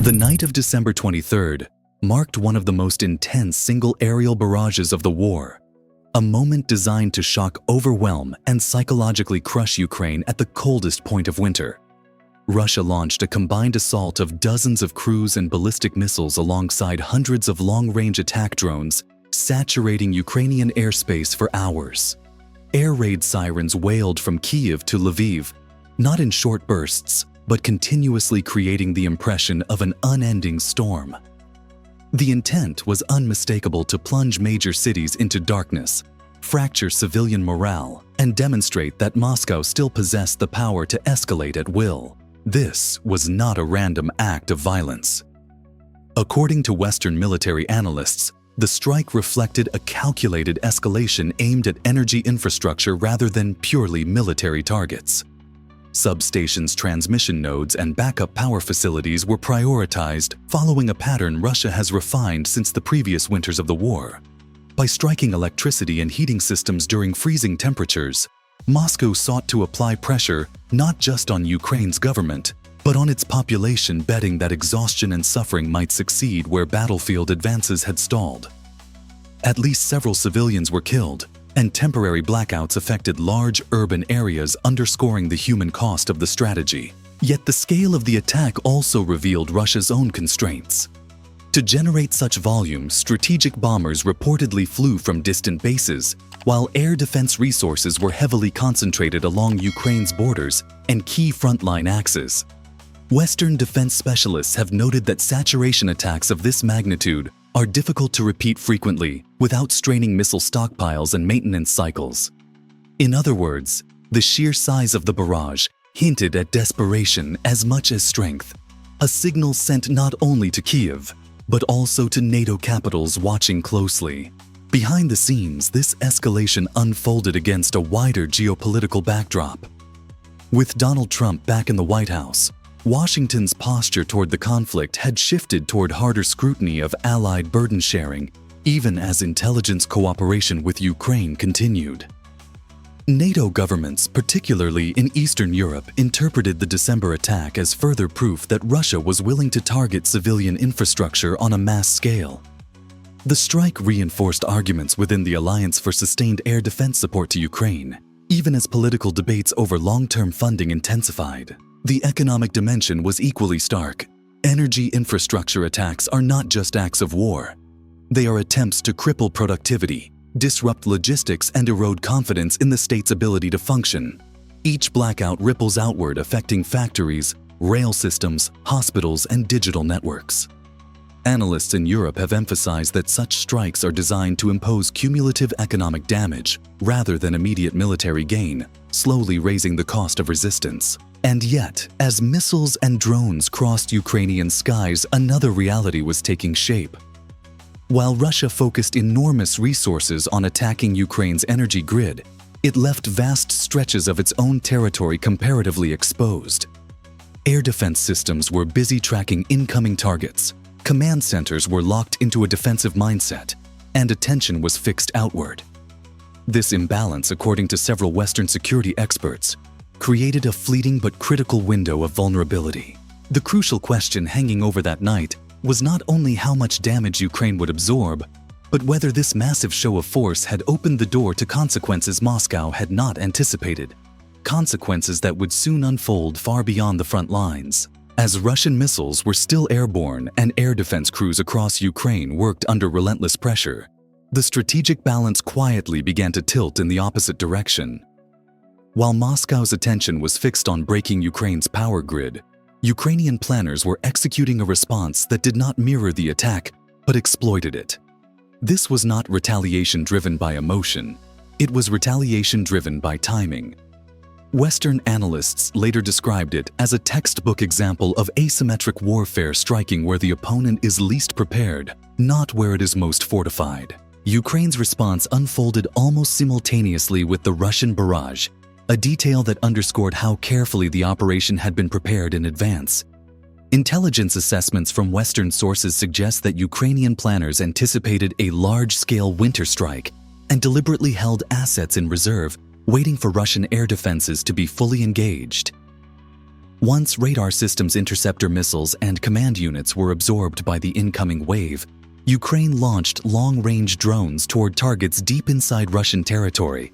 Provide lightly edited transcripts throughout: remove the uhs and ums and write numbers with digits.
The night of December 23rd marked one of the most intense single aerial barrages of the war, a moment designed to shock, overwhelm, and psychologically crush Ukraine at the coldest point of winter. Russia launched a combined assault of dozens of cruise and ballistic missiles alongside hundreds of long-range attack drones, saturating Ukrainian airspace for hours. Air raid sirens wailed from Kyiv to Lviv, not in short bursts, but continuously creating the impression of an unending storm. The intent was unmistakable: to plunge major cities into darkness, fracture civilian morale, and demonstrate that Moscow still possessed the power to escalate at will. This was not a random act of violence. According to Western military analysts, the strike reflected a calculated escalation aimed at energy infrastructure rather than purely military targets. Substations, transmission nodes, and backup power facilities were prioritized, following a pattern Russia has refined since the previous winters of the war. By striking electricity and heating systems during freezing temperatures, Moscow sought to apply pressure not just on Ukraine's government, but on its population, betting that exhaustion and suffering might succeed where battlefield advances had stalled. At least several civilians were killed, and temporary blackouts affected large urban areas, underscoring the human cost of the strategy. Yet the scale of the attack also revealed Russia's own constraints. To generate such volume, strategic bombers reportedly flew from distant bases, while air defense resources were heavily concentrated along Ukraine's borders and key frontline axes. Western defense specialists have noted that saturation attacks of this magnitude are difficult to repeat frequently without straining missile stockpiles and maintenance cycles. In other words, the sheer size of the barrage hinted at desperation as much as strength, a signal sent not only to Kyiv, but also to NATO capitals watching closely. Behind the scenes, this escalation unfolded against a wider geopolitical backdrop. With Donald Trump back in the White House, Washington's posture toward the conflict had shifted toward harder scrutiny of allied burden sharing, even as intelligence cooperation with Ukraine continued. NATO governments, particularly in Eastern Europe, interpreted the December attack as further proof that Russia was willing to target civilian infrastructure on a mass scale. The strike reinforced arguments within the alliance for sustained air defense support to Ukraine, even as political debates over long-term funding intensified. The economic dimension was equally stark. Energy infrastructure attacks are not just acts of war. They are attempts to cripple productivity, disrupt logistics, and erode confidence in the state's ability to function. Each blackout ripples outward, affecting factories, rail systems, hospitals, and digital networks. Analysts in Europe have emphasized that such strikes are designed to impose cumulative economic damage rather than immediate military gain, slowly raising the cost of resistance. And yet, as missiles and drones crossed Ukrainian skies, another reality was taking shape. While Russia focused enormous resources on attacking Ukraine's energy grid, it left vast stretches of its own territory comparatively exposed. Air defense systems were busy tracking incoming targets, command centers were locked into a defensive mindset, and attention was fixed outward. This imbalance, according to several Western security experts, created a fleeting but critical window of vulnerability. The crucial question hanging over that night was not only how much damage Ukraine would absorb, but whether this massive show of force had opened the door to consequences Moscow had not anticipated, consequences that would soon unfold far beyond the front lines. As Russian missiles were still airborne and air defense crews across Ukraine worked under relentless pressure, the strategic balance quietly began to tilt in the opposite direction. While Moscow's attention was fixed on breaking Ukraine's power grid, Ukrainian planners were executing a response that did not mirror the attack, but exploited it. This was not retaliation driven by emotion. It was retaliation driven by timing. Western analysts later described it as a textbook example of asymmetric warfare, striking where the opponent is least prepared, not where it is most fortified. Ukraine's response unfolded almost simultaneously with the Russian barrage, a detail that underscored how carefully the operation had been prepared in advance. Intelligence assessments from Western sources suggest that Ukrainian planners anticipated a large-scale winter strike and deliberately held assets in reserve, waiting for Russian air defenses to be fully engaged. Once radar systems, interceptor missiles, and command units were absorbed by the incoming wave, Ukraine launched long-range drones toward targets deep inside Russian territory.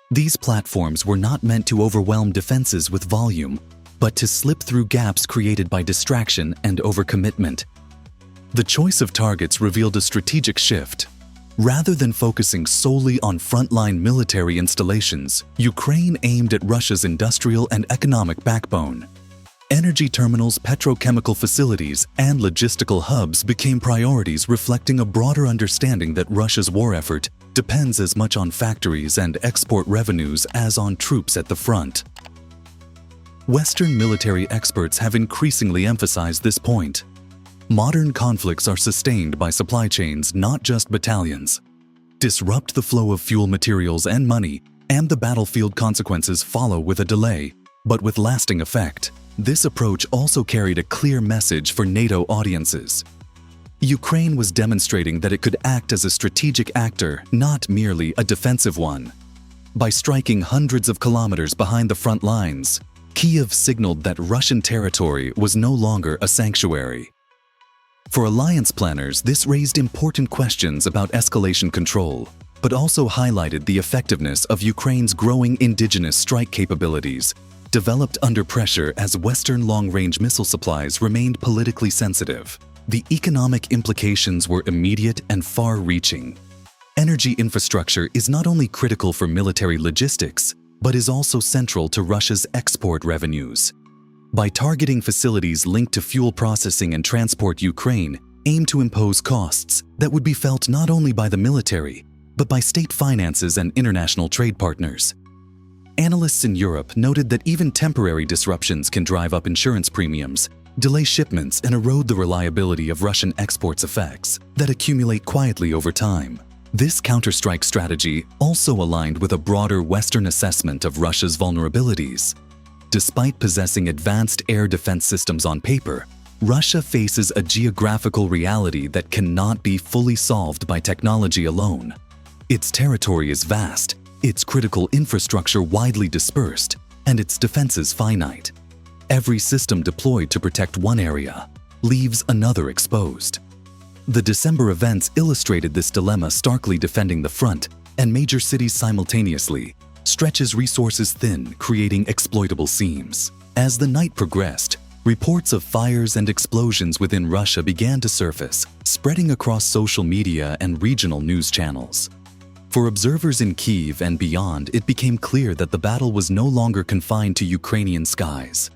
These platforms were not meant to overwhelm defenses with volume, but to slip through gaps created by distraction and overcommitment. The choice of targets revealed a strategic shift. Rather than focusing solely on frontline military installations, Ukraine aimed at Russia's industrial and economic backbone. Energy terminals, petrochemical facilities, and logistical hubs became priorities, reflecting a broader understanding that Russia's war effort depends as much on factories and export revenues as on troops at the front. Western military experts have increasingly emphasized this point. Modern conflicts are sustained by supply chains, not just battalions. Disrupt the flow of fuel, materials, and money, and the battlefield consequences follow with a delay, but with lasting effect. This approach also carried a clear message for NATO audiences. Ukraine was demonstrating that it could act as a strategic actor, not merely a defensive one. By striking hundreds of kilometers behind the front lines, Kyiv signaled that Russian territory was no longer a sanctuary. For alliance planners, this raised important questions about escalation control, but also highlighted the effectiveness of Ukraine's growing indigenous strike capabilities, developed under pressure as Western long-range missile supplies remained politically sensitive. The economic implications were immediate and far-reaching. Energy infrastructure is not only critical for military logistics, but is also central to Russia's export revenues. By targeting facilities linked to fuel processing and transport, Ukraine aimed to impose costs that would be felt not only by the military, but by state finances and international trade partners. Analysts in Europe noted that even temporary disruptions can drive up insurance premiums, delay shipments, and erode the reliability of Russian exports, effects that accumulate quietly over time. This counterstrike strategy also aligned with a broader Western assessment of Russia's vulnerabilities. Despite possessing advanced air defense systems on paper, Russia faces a geographical reality that cannot be fully solved by technology alone. Its territory is vast, its critical infrastructure widely dispersed, and its defenses finite. Every system deployed to protect one area leaves another exposed. The December events illustrated this dilemma starkly. Defending the front and major cities simultaneously stretches resources thin, creating exploitable seams. As the night progressed, reports of fires and explosions within Russia began to surface, spreading across social media and regional news channels. For observers in Kyiv and beyond, it became clear that the battle was no longer confined to Ukrainian skies.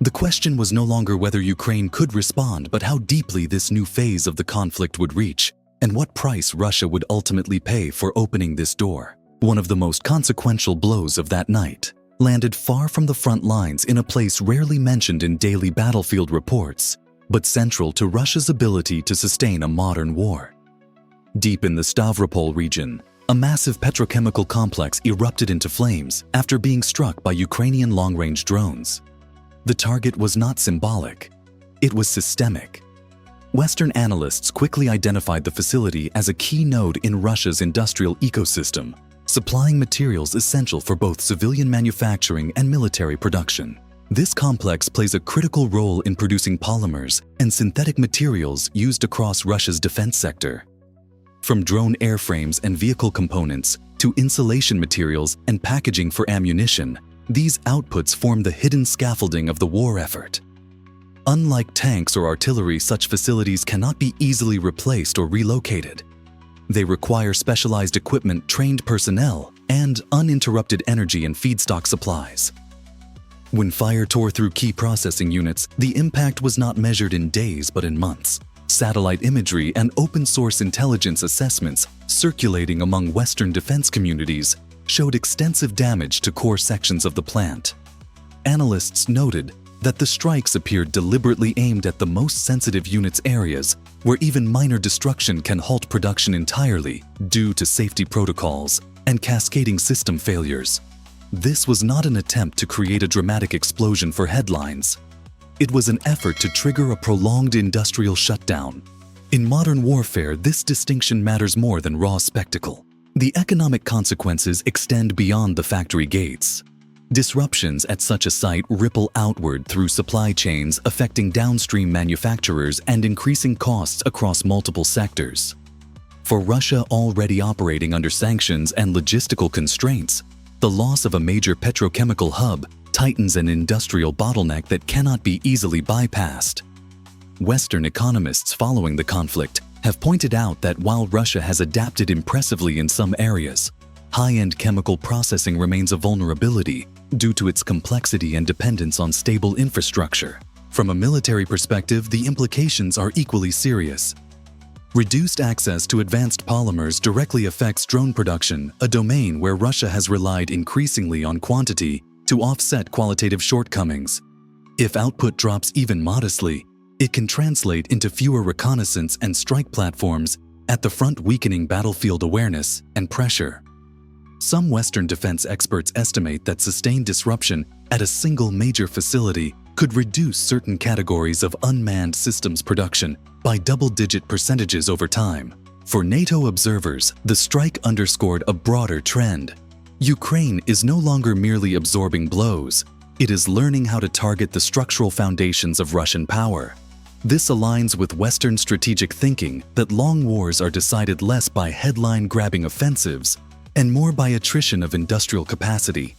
The question was no longer whether Ukraine could respond, but how deeply this new phase of the conflict would reach, and what price Russia would ultimately pay for opening this door. One of the most consequential blows of that night landed far from the front lines, in a place rarely mentioned in daily battlefield reports, but central to Russia's ability to sustain a modern war. Deep in the Stavropol region, a massive petrochemical complex erupted into flames after being struck by Ukrainian long-range drones. The target was not symbolic, it was systemic. Western analysts quickly identified the facility as a key node in Russia's industrial ecosystem, supplying materials essential for both civilian manufacturing and military production. This complex plays a critical role in producing polymers and synthetic materials used across Russia's defense sector. From drone airframes and vehicle components to insulation materials and packaging for ammunition, these outputs form the hidden scaffolding of the war effort. Unlike tanks or artillery, such facilities cannot be easily replaced or relocated. They require specialized equipment, trained personnel, and uninterrupted energy and feedstock supplies. When fire tore through key processing units, the impact was not measured in days but in months. Satellite imagery and open-source intelligence assessments circulating among Western defense communities showed extensive damage to core sections of the plant. Analysts noted that the strikes appeared deliberately aimed at the most sensitive units, areas where even minor destruction can halt production entirely due to safety protocols and cascading system failures. This was not an attempt to create a dramatic explosion for headlines. It was an effort to trigger a prolonged industrial shutdown. In modern warfare, this distinction matters more than raw spectacle. The economic consequences extend beyond the factory gates. Disruptions at such a site ripple outward through supply chains, affecting downstream manufacturers and increasing costs across multiple sectors. For Russia, already operating under sanctions and logistical constraints, the loss of a major petrochemical hub tightens an industrial bottleneck that cannot be easily bypassed. Western economists following the conflict have pointed out that while Russia has adapted impressively in some areas, high-end chemical processing remains a vulnerability due to its complexity and dependence on stable infrastructure. From a military perspective, the implications are equally serious. Reduced access to advanced polymers directly affects drone production, a domain where Russia has relied increasingly on quantity to offset qualitative shortcomings. If output drops even modestly, it can translate into fewer reconnaissance and strike platforms at the front, weakening battlefield awareness and pressure. Some Western defense experts estimate that sustained disruption at a single major facility could reduce certain categories of unmanned systems production by double-digit percentages over time. For NATO observers, the strike underscored a broader trend. Ukraine is no longer merely absorbing blows, it is learning how to target the structural foundations of Russian power. This aligns with Western strategic thinking that long wars are decided less by headline-grabbing offensives and more by attrition of industrial capacity.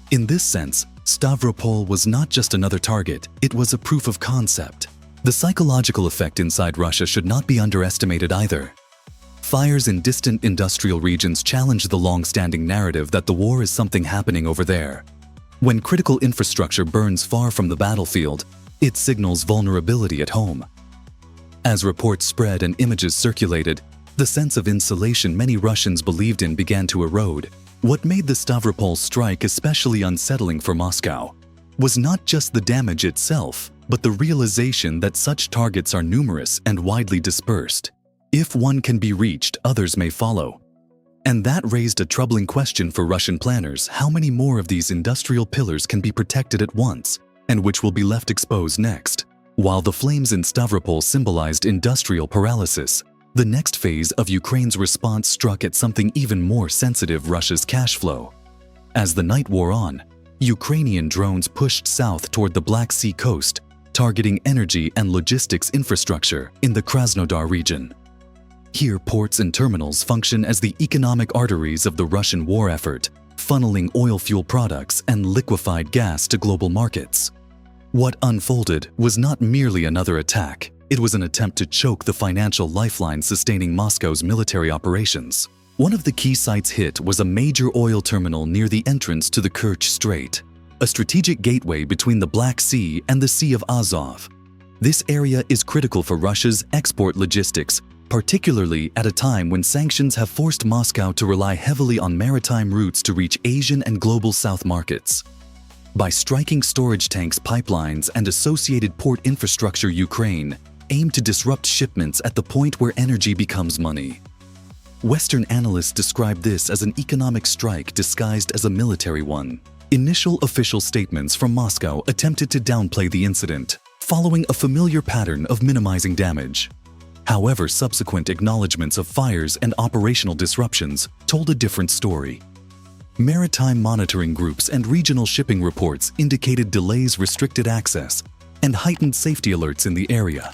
In this sense, Stavropol was not just another target, it was a proof of concept. The psychological effect inside Russia should not be underestimated either. Fires in distant industrial regions challenge the long-standing narrative that the war is something happening over there. When critical infrastructure burns far from the battlefield, it signals vulnerability at home. As reports spread and images circulated, the sense of insulation many Russians believed in began to erode. What made the Stavropol strike especially unsettling for Moscow was not just the damage itself, but the realization that such targets are numerous and widely dispersed. If one can be reached, others may follow. And that raised a troubling question for Russian planners: how many more of these industrial pillars can be protected at once, and which will be left exposed next? While the flames in Stavropol symbolized industrial paralysis, the next phase of Ukraine's response struck at something even more sensitive: Russia's cash flow. As the night wore on, Ukrainian drones pushed south toward the Black Sea coast, targeting energy and logistics infrastructure in the Krasnodar region. Here, ports and terminals function as the economic arteries of the Russian war effort, funneling oil fuel products and liquefied gas to global markets. What unfolded was not merely another attack. It was an attempt to choke the financial lifeline sustaining Moscow's military operations. One of the key sites hit was a major oil terminal near the entrance to the Kerch Strait, a strategic gateway between the Black Sea and the Sea of Azov. This area is critical for Russia's export logistics, particularly at a time when sanctions have forced Moscow to rely heavily on maritime routes to reach Asian and global South markets. By striking storage tanks, pipelines, and associated port infrastructure, Ukraine aimed to disrupt shipments at the point where energy becomes money. Western analysts describe this as an economic strike disguised as a military one. Initial official statements from Moscow attempted to downplay the incident, following a familiar pattern of minimizing damage. However, subsequent acknowledgments of fires and operational disruptions told a different story. Maritime monitoring groups and regional shipping reports indicated delays, restricted access, and heightened safety alerts in the area.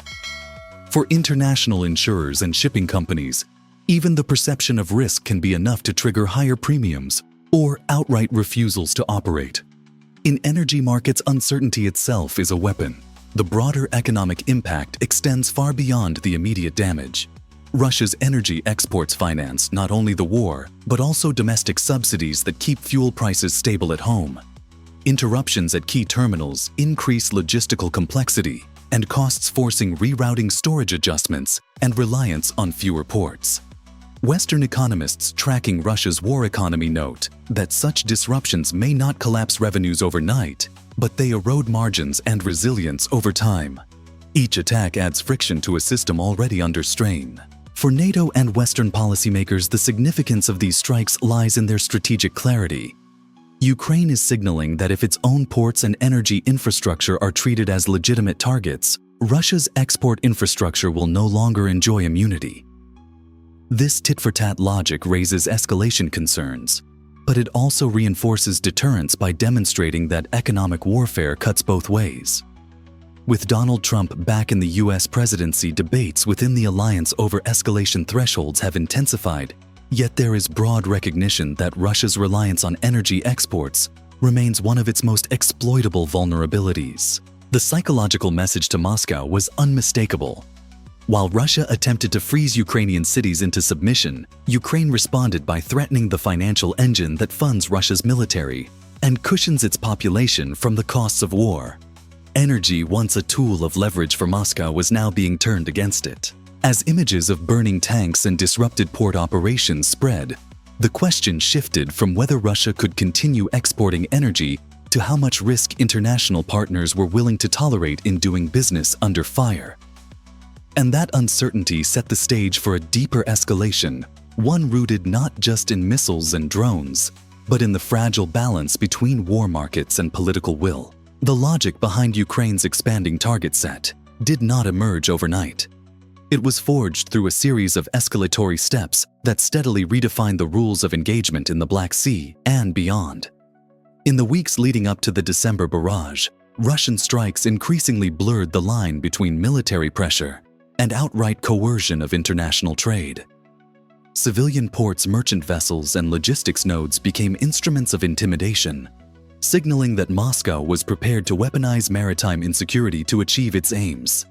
For international insurers and shipping companies, even the perception of risk can be enough to trigger higher premiums or outright refusals to operate. In energy markets, uncertainty itself is a weapon. The broader economic impact extends far beyond the immediate damage. Russia's energy exports finance not only the war, but also domestic subsidies that keep fuel prices stable at home. Interruptions at key terminals increase logistical complexity and costs, forcing rerouting, storage adjustments, and reliance on fewer ports. Western economists tracking Russia's war economy note that such disruptions may not collapse revenues overnight, but they erode margins and resilience over time. Each attack adds friction to a system already under strain. For NATO and Western policymakers, the significance of these strikes lies in their strategic clarity. Ukraine is signaling that if its own ports and energy infrastructure are treated as legitimate targets, Russia's export infrastructure will no longer enjoy immunity. This tit-for-tat logic raises escalation concerns. but it also reinforces deterrence by demonstrating that economic warfare cuts both ways. With Donald Trump back in the U.S. presidency, debates within the alliance over escalation thresholds have intensified, yet there is broad recognition that Russia's reliance on energy exports remains one of its most exploitable vulnerabilities. The psychological message to Moscow was unmistakable. While Russia attempted to freeze Ukrainian cities into submission, Ukraine responded by threatening the financial engine that funds Russia's military and cushions its population from the costs of war. Energy, once a tool of leverage for Moscow, was now being turned against it. As images of burning tanks and disrupted port operations spread, the question shifted from whether Russia could continue exporting energy to how much risk international partners were willing to tolerate in doing business under fire. And that uncertainty set the stage for a deeper escalation, one rooted not just in missiles and drones, but in the fragile balance between war markets and political will. The logic behind Ukraine's expanding target set did not emerge overnight. It was forged through a series of escalatory steps that steadily redefined the rules of engagement in the Black Sea and beyond. In the weeks leading up to the December barrage, Russian strikes increasingly blurred the line between military pressure and outright coercion of international trade. Civilian ports, merchant vessels, and logistics nodes became instruments of intimidation, signaling that Moscow was prepared to weaponize maritime insecurity to achieve its aims.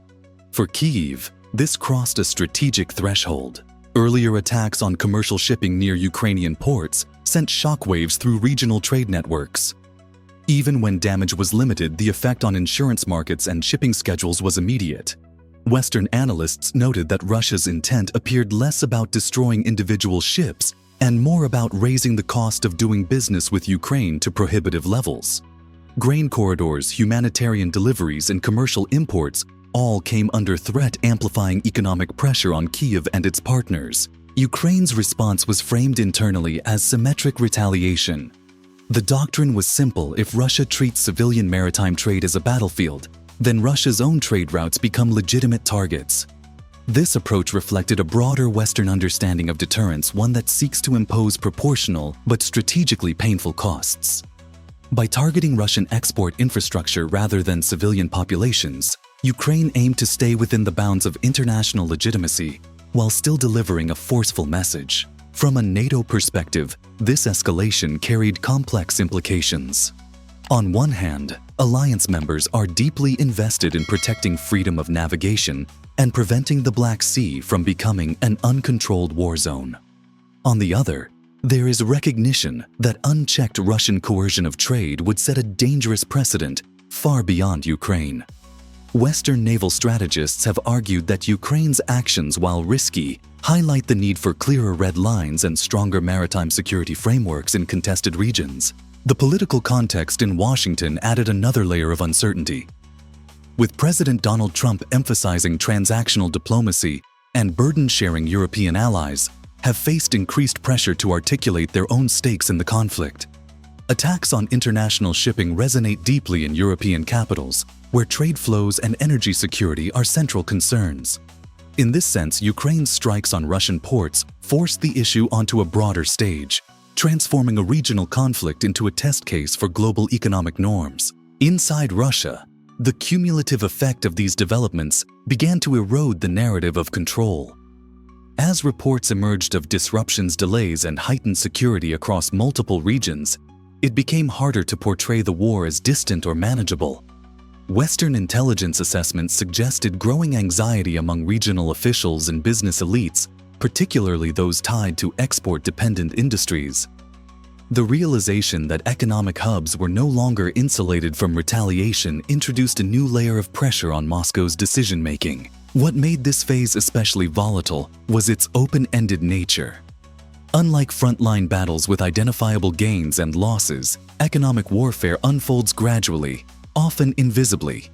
For Kyiv, this crossed a strategic threshold. Earlier attacks on commercial shipping near Ukrainian ports sent shockwaves through regional trade networks. Even when damage was limited, the effect on insurance markets and shipping schedules was immediate. Western analysts noted that Russia's intent appeared less about destroying individual ships and more about raising the cost of doing business with Ukraine to prohibitive levels. Grain corridors, humanitarian deliveries, and commercial imports all came under threat, amplifying economic pressure on Kyiv and its partners. Ukraine's response was framed internally as symmetric retaliation. The doctrine was simple: if Russia treats civilian maritime trade as a battlefield, then Russia's own trade routes become legitimate targets. This approach reflected a broader Western understanding of deterrence, one that seeks to impose proportional but strategically painful costs. By targeting Russian export infrastructure rather than civilian populations, Ukraine aimed to stay within the bounds of international legitimacy while still delivering a forceful message. From a NATO perspective, this escalation carried complex implications. On one hand, alliance members are deeply invested in protecting freedom of navigation and preventing the Black Sea from becoming an uncontrolled war zone. On the other, there is recognition that unchecked Russian coercion of trade would set a dangerous precedent far beyond Ukraine. Western naval strategists have argued that Ukraine's actions, while risky, highlight the need for clearer red lines and stronger maritime security frameworks in contested regions. The political context in Washington added another layer of uncertainty. With President Donald Trump emphasizing transactional diplomacy and burden-sharing, European allies have faced increased pressure to articulate their own stakes in the conflict. Attacks on international shipping resonate deeply in European capitals, where trade flows and energy security are central concerns. In this sense, Ukraine's strikes on Russian ports forced the issue onto a broader stage, transforming a regional conflict into a test case for global economic norms. Inside Russia, the cumulative effect of these developments began to erode the narrative of control. As reports emerged of disruptions, delays, and heightened security across multiple regions, it became harder to portray the war as distant or manageable. Western intelligence assessments suggested growing anxiety among regional officials and business elites, particularly those tied to export-dependent industries. The realization that economic hubs were no longer insulated from retaliation introduced a new layer of pressure on Moscow's decision-making. What made this phase especially volatile was its open-ended nature. Unlike frontline battles with identifiable gains and losses, economic warfare unfolds gradually, often invisibly.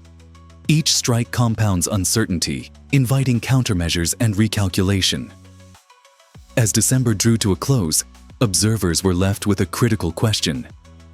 Each strike compounds uncertainty, inviting countermeasures and recalculation. As December drew to a close, observers were left with a critical question.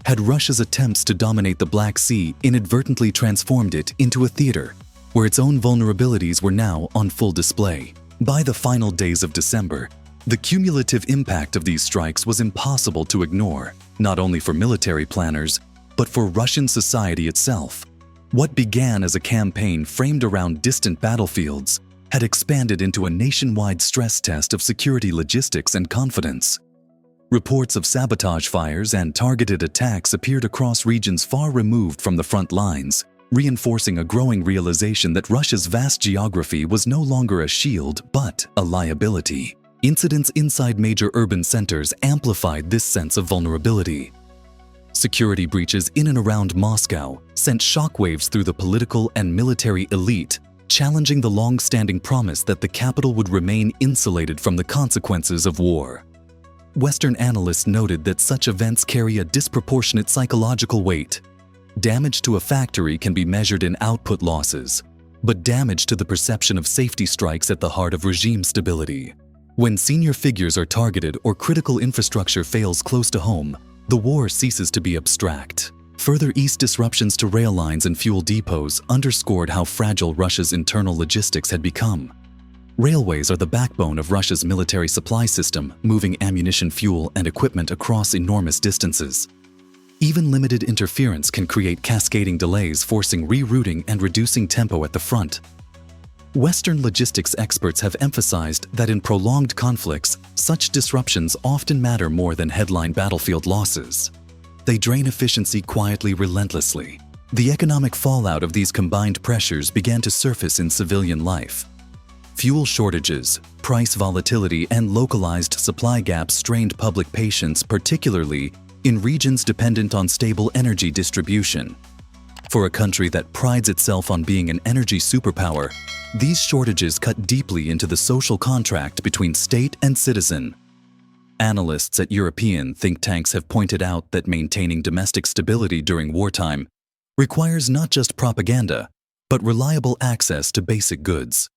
Had Russia's attempts to dominate the Black Sea inadvertently transformed it into a theater where its own vulnerabilities were now on full display? By the final days of December, The cumulative impact of these strikes was impossible to ignore, not only for military planners, but for Russian society itself. What began as a campaign framed around distant battlefields had expanded into a nationwide stress test of security logistics and confidence. Reports of sabotage fires and targeted attacks appeared across regions far removed from the front lines, reinforcing a growing realization that Russia's vast geography was no longer a shield but a liability. Incidents inside major urban centers amplified this sense of vulnerability. Security breaches in and around Moscow sent shockwaves through the political and military elite, challenging the long-standing promise that the capital would remain insulated from the consequences of war. Western analysts noted that such events carry a disproportionate psychological weight. Damage to a factory can be measured in output losses, but damage to the perception of safety strikes at the heart of regime stability. When senior figures are targeted or critical infrastructure fails close to home, the war ceases to be abstract. Further east disruptions to rail lines and fuel depots underscored how fragile Russia's internal logistics had become. Railways are the backbone of Russia's military supply system, moving ammunition, fuel, and equipment across enormous distances. Even limited interference can create cascading delays, forcing rerouting and reducing tempo at the front. Western logistics experts have emphasized that in prolonged conflicts, such disruptions often matter more than headline battlefield losses. They drain efficiency quietly, relentlessly. The economic fallout of these combined pressures began to surface in civilian life. Fuel shortages, price volatility, and localized supply gaps strained public patience, particularly in regions dependent on stable energy distribution. For a country that prides itself on being an energy superpower, these shortages cut deeply into the social contract between state and citizen. Analysts at European think tanks have pointed out that maintaining domestic stability during wartime requires not just propaganda, but reliable access to basic goods.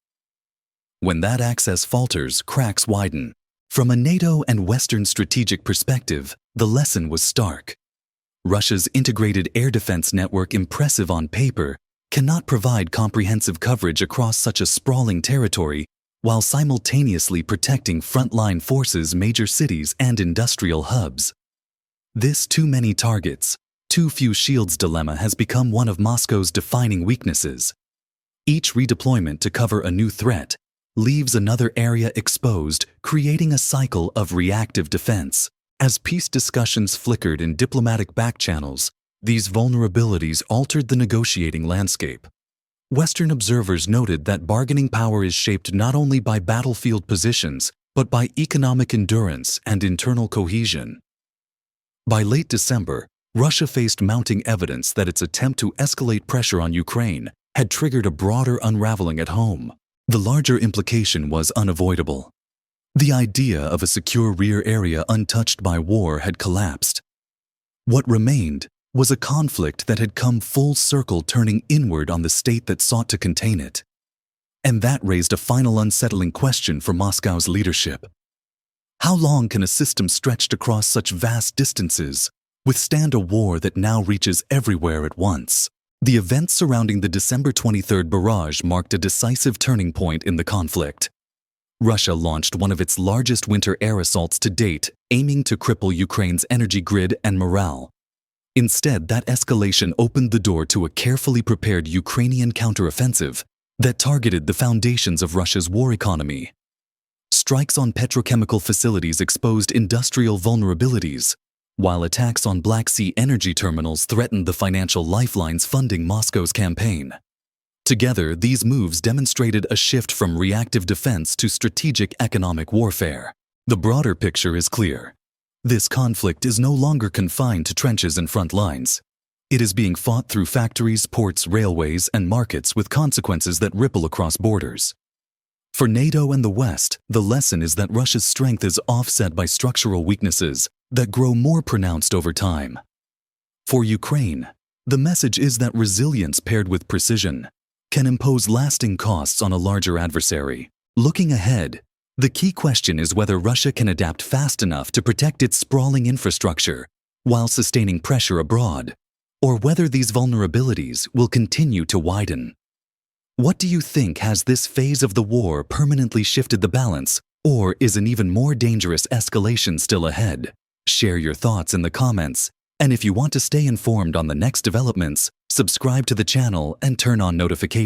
When that access falters, cracks widen. From a NATO and Western strategic perspective, the lesson was stark. Russia's integrated air defense network, impressive on paper, cannot provide comprehensive coverage across such a sprawling territory while simultaneously protecting frontline forces, major cities, and industrial hubs. This too many targets, too few shields dilemma has become one of Moscow's defining weaknesses. Each redeployment to cover a new threat leaves another area exposed, creating a cycle of reactive defense. As peace discussions flickered in diplomatic backchannels, these vulnerabilities altered the negotiating landscape. Western observers noted that bargaining power is shaped not only by battlefield positions, but by economic endurance and internal cohesion. By late December, Russia faced mounting evidence that its attempt to escalate pressure on Ukraine had triggered a broader unraveling at home. The larger implication was unavoidable. The idea of a secure rear area untouched by war had collapsed. What remained was a conflict that had come full circle, turning inward on the state that sought to contain it. And that raised a final unsettling question for Moscow's leadership. How long can a system stretched across such vast distances withstand a war that now reaches everywhere at once? The events surrounding the December 23rd barrage marked a decisive turning point in the conflict. Russia launched one of its largest winter air assaults to date, aiming to cripple Ukraine's energy grid and morale. Instead, that escalation opened the door to a carefully prepared Ukrainian counteroffensive that targeted the foundations of Russia's war economy. Strikes on petrochemical facilities exposed industrial vulnerabilities, while attacks on Black Sea energy terminals threatened the financial lifelines funding Moscow's campaign. Together, these moves demonstrated a shift from reactive defense to strategic economic warfare. The broader picture is clear. This conflict is no longer confined to trenches and front lines. It is being fought through factories, ports, railways, and markets, with consequences that ripple across borders. For NATO and the West, the lesson is that Russia's strength is offset by structural weaknesses that grow more pronounced over time. For Ukraine, the message is that resilience paired with precision can impose lasting costs on a larger adversary. Looking ahead, the key question is whether Russia can adapt fast enough to protect its sprawling infrastructure while sustaining pressure abroad, or whether these vulnerabilities will continue to widen. What do you think? Has this phase of the war permanently shifted the balance, Or is an even more dangerous escalation still ahead? Share your thoughts in the comments. And if you want to stay informed on the next developments, subscribe to the channel and turn on notifications.